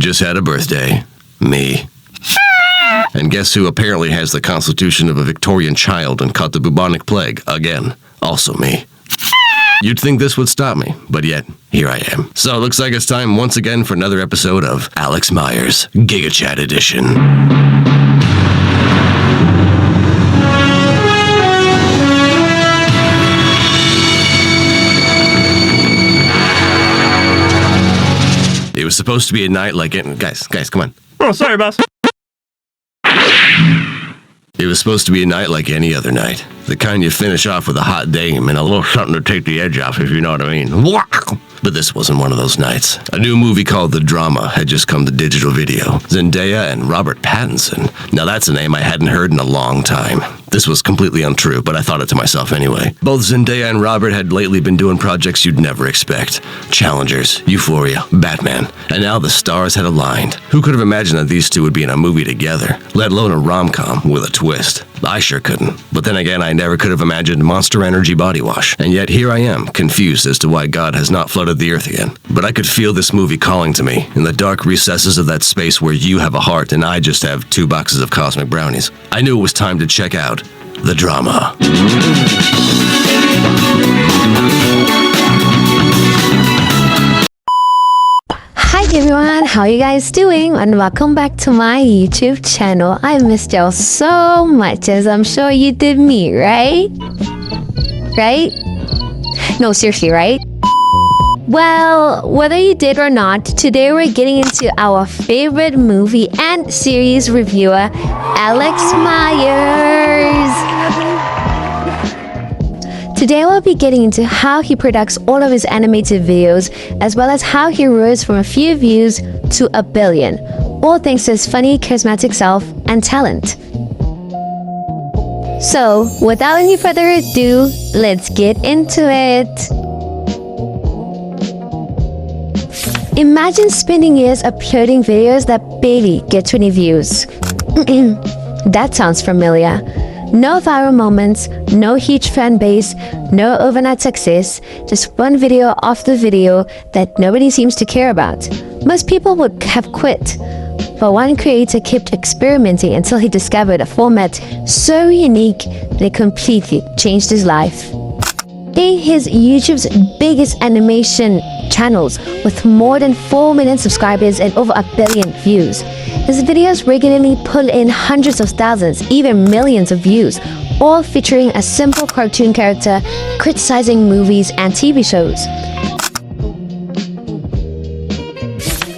just had a birthday. Me. And guess who apparently has the constitution of a Victorian child and caught the bubonic plague again? Also me. You'd think this would stop me, but yet, here I am. So it looks like it's time once again for another episode of Alex Meyers, Giga Chat Edition. It was supposed to be a night like it. Guys, come on. Oh, sorry, boss. It was supposed to be a night like any other night. The kind you finish off with a hot dame and a little something to take the edge off, if you know what I mean. But this wasn't one of those nights. A new movie called The Drama had just come to digital video. Zendaya and Robert Pattinson. Now that's a name I hadn't heard in a long time. This was completely untrue, but I thought it to myself anyway. Both Zendaya and Robert had lately been doing projects you'd never expect. Challengers, Euphoria, Batman, and now the stars had aligned. Who could have imagined that these two would be in a movie together, let alone a rom-com with a twist? I sure couldn't. But then again, I never could have imagined Monster Energy body wash. And yet here I am, confused as to why God has not flooded the earth again. But I could feel this movie calling to me, in the dark recesses of that space where you have a heart and I just have 2 boxes of cosmic brownies. I knew it was time to check out The Drama. Hi everyone, how are you guys doing? And welcome back to my YouTube channel. I missed y'all so much, as I'm sure you did me, right? Right? No, seriously, right? Well, whether you did or not, today we're getting into our favorite movie and series reviewer, Alex Meyers. Today we'll be getting into how he products all of his animated videos, as well as how he rose from a few views to 1 billion, all thanks to his funny, charismatic self and talent. So, without any further ado, let's get into it. Imagine spending years uploading videos that barely get 20 views. That sounds familiar. No viral moments, no huge fan base, no overnight success, just one video after video that nobody seems to care about. Most people would have quit, but one creator kept experimenting until he discovered a format so unique that it completely changed his life. Being his YouTube's biggest animation channels with more than 4 million subscribers and over 1 billion views. His videos regularly pull in hundreds of thousands, even millions of views, all featuring a simple cartoon character criticizing movies and TV shows.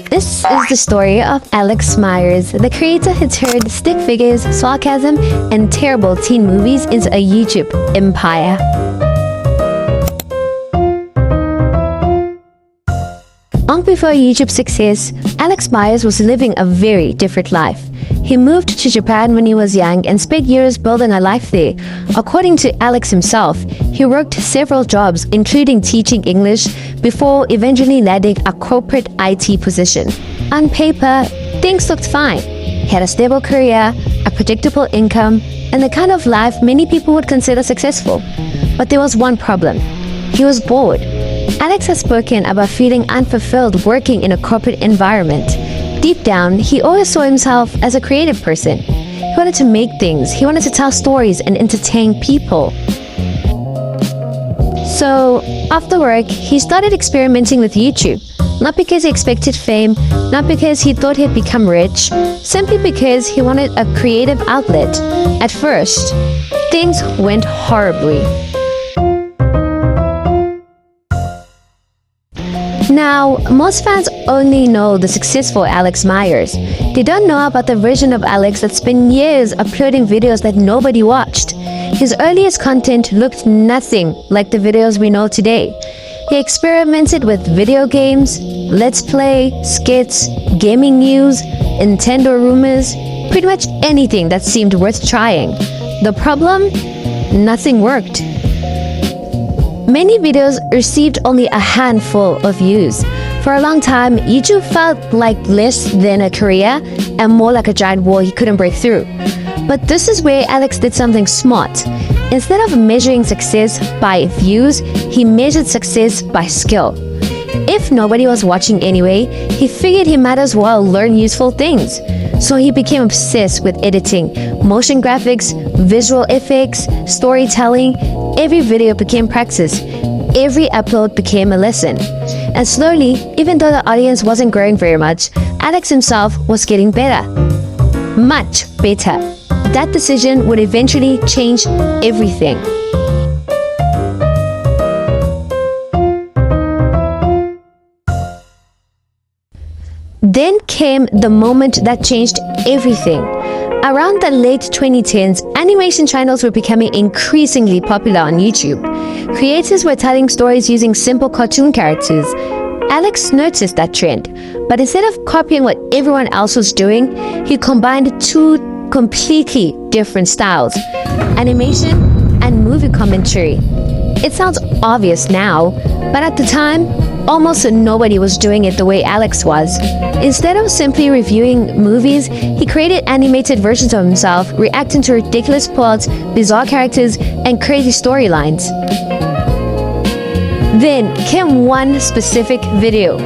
This is the story of Alex Meyers, the creator who turned stick figures, sarcasm, and terrible teen movies into a YouTube empire. Long before YouTube's success, Alex Meyers was living a very different life. He moved to Japan when he was young and spent years building a life there. According to Alex himself, he worked several jobs, including teaching English, before eventually landing a corporate IT position. On paper, things looked fine. He had a stable career, a predictable income, and the kind of life many people would consider successful. But there was one problem. He was bored. Alex has spoken about feeling unfulfilled working in a corporate environment. Deep down, he always saw himself as a creative person. He wanted to make things, he wanted to tell stories and entertain people. So, after work, he started experimenting with YouTube. Not because he expected fame, not because he thought he'd become rich, simply because he wanted a creative outlet. At first, things went horribly. Now, most fans only know the successful Alex Meyers. They don't know about the version of Alex that spent years uploading videos that nobody watched. His earliest content looked nothing like the videos we know today. He experimented with video games, let's play, skits, gaming news, Nintendo rumors, pretty much anything that seemed worth trying. The problem? Nothing worked. Many videos received only a handful of views. For a long time, YouTube felt like less than a career and more like a giant wall he couldn't break through. But this is where Alex did something smart. Instead of measuring success by views, he measured success by skill. If if nobody was watching anyway, he figured he might as well learn useful things. So he became obsessed with editing, motion graphics, visual effects, storytelling. Every video became practice. Every upload became a lesson. And slowly, even though the audience wasn't growing very much, Alex himself was getting better. Much better. That decision would eventually change everything. Then came the moment that changed everything. Around the late 2010s, animation channels were becoming increasingly popular on YouTube. Creators were telling stories using simple cartoon characters. Alex noticed that trend, but instead of copying what everyone else was doing, he combined two completely different styles: animation and movie commentary. It sounds obvious now, but at the time, almost nobody was doing it the way Alex was. Instead of simply reviewing movies, he created animated versions of himself, reacting to ridiculous plots, bizarre characters, and crazy storylines. Then came one specific video.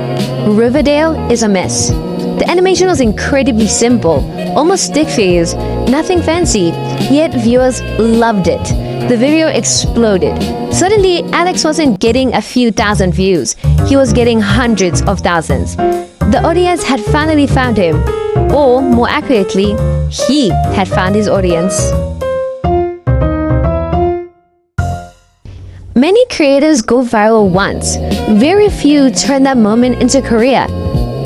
Riverdale is a mess. The animation was incredibly simple, almost stick figures, nothing fancy, yet viewers loved it. The video exploded. Suddenly, Alex wasn't getting a few thousand views. He was getting hundreds of thousands. The audience had finally found him. Or, more accurately, he had found his audience. Many creators go viral once. Very few turn that moment into a career.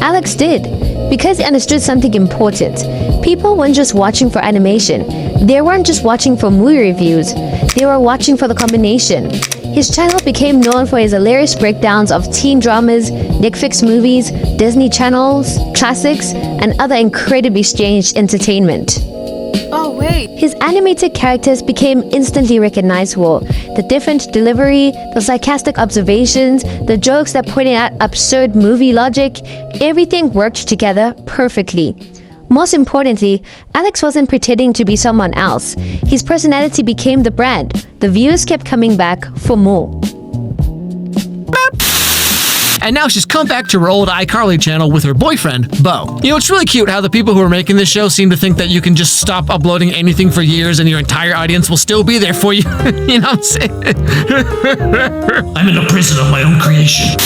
Alex did, because he understood something important. People weren't just watching for animation. They weren't just watching for movie reviews. They were watching for the combination. His channel became known for his hilarious breakdowns of teen dramas, Netflix movies, Disney channels, classics, and other incredibly strange entertainment. Oh, wait. His animated characters became instantly recognizable. The different delivery, the sarcastic observations, the jokes that pointed out absurd movie logic, everything worked together perfectly. Most importantly, Alex wasn't pretending to be someone else. His personality became the brand. The viewers kept coming back for more. And now she's come back to her old iCarly channel with her boyfriend, Bo. You know, it's really cute how the people who are making this show seem to think that you can just stop uploading anything for years and your entire audience will still be there for you. You know what I'm saying? I'm in a prison of my own creation.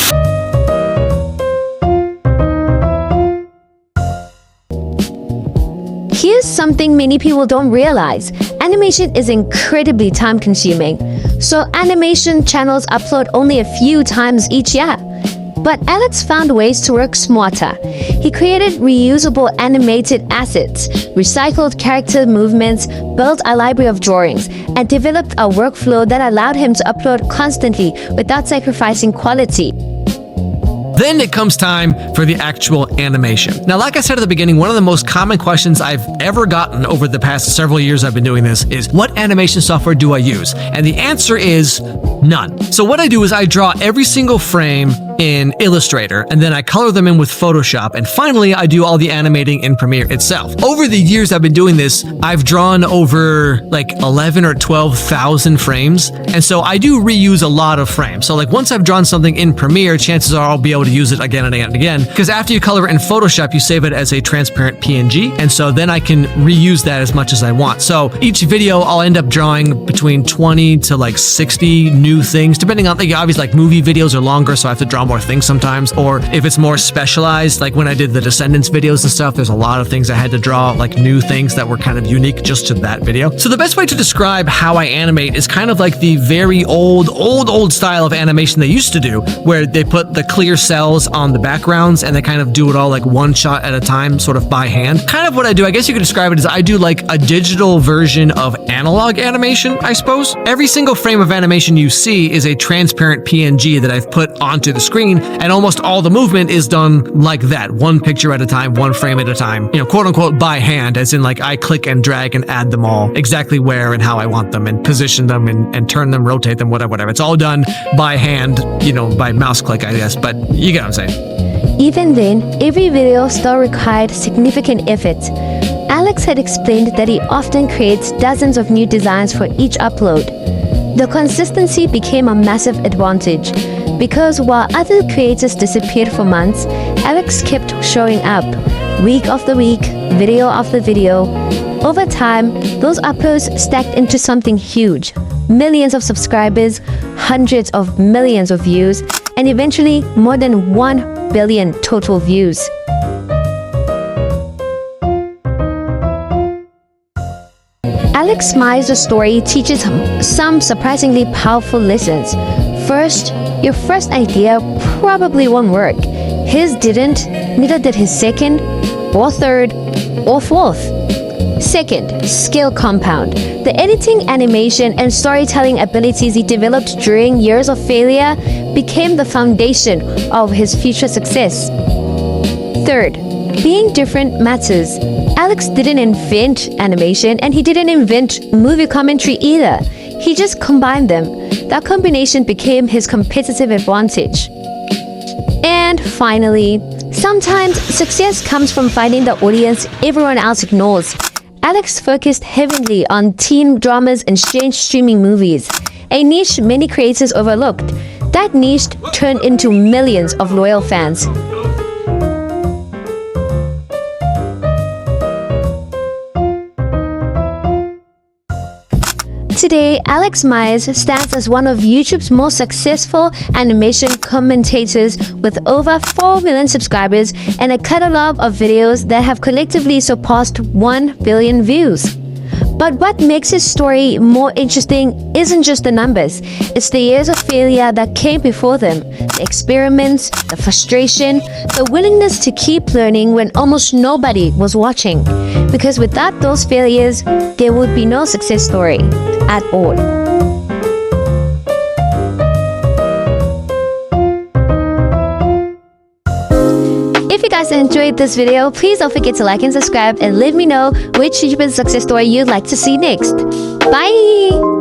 Here's something many people don't realize. Animation is incredibly time-consuming. So animation channels upload only a few times each year. But Alex found ways to work smarter. He created reusable animated assets, recycled character movements, built a library of drawings, and developed a workflow that allowed him to upload constantly without sacrificing quality. Then it comes time for the actual animation. Now, like I said at the beginning, one of the most common questions I've ever gotten over the past several years I've been doing this is, what animation software do I use? And the answer is none. So what I do is I draw every single frame in Illustrator, and then I color them in with Photoshop, and finally I do all the animating in Premiere itself. Over the years I've been doing this, I've drawn over like 11 or 12,000 frames, and so I do reuse a lot of frames. So like once I've drawn something in Premiere, chances are I'll be able to use it again and again and again, because after you color it in Photoshop, you save it as a transparent PNG, and so then I can reuse that as much as I want. So each video I'll end up drawing between 20 to like 60 new things, depending on, obviously like movie videos are longer, so I have to draw more things sometimes, or if it's more specialized, like when I did the Descendants videos and stuff, there's a lot of things I had to draw, like new things that were kind of unique just to that video. So the best way to describe how I animate is kind of like the very old style of animation they used to do, where they put the clear cells on the backgrounds and they kind of do it all like one shot at a time, sort of by hand. Kind of what I do, I guess you could describe it as I do like a digital version of analog animation, I suppose. Every single frame of animation you see is a transparent PNG that I've put onto the screen, and almost all the movement is done like that, one picture at a time, one frame at a time, you know, quote unquote by hand, as in like I click and drag and add them all exactly where and how I want them, and position them and turn them, rotate them, whatever. It's all done by hand, you know, by mouse click, I guess, but you get what I'm saying. Even then, every video still required significant effort. Alex had explained that he often creates dozens of new designs for each upload. The consistency became a massive advantage. Because while other creators disappeared for months, Alex kept showing up, week after week, video after video. Over time, those uploads stacked into something huge. Millions of subscribers, hundreds of millions of views, and eventually more than 1 billion total views. Alex Meyers' story teaches some surprisingly powerful lessons. First, your first idea probably won't work. His didn't, neither did his second, or third, or fourth. Second, skill compound. The editing, animation, and storytelling abilities he developed during years of failure became the foundation of his future success. Third, being different matters. Alex didn't invent animation and he didn't invent movie commentary either. He just combined them. That combination became his competitive advantage. And finally, sometimes success comes from finding the audience everyone else ignores. Alex focused heavily on teen dramas and strange streaming movies, a niche many creators overlooked. That niche turned into millions of loyal fans. Today, Alex Meyers stands as one of YouTube's most successful animation commentators with over 4 million subscribers and a catalog of videos that have collectively surpassed 1 billion views. But what makes his story more interesting isn't just the numbers, it's the years of failure that came before them, the experiments, the frustration, the willingness to keep learning when almost nobody was watching. Because without those failures, there would be no success story at all. If you guys enjoyed this video, please don't forget to like and subscribe and let me know which YouTuber success story you'd like to see next. Bye!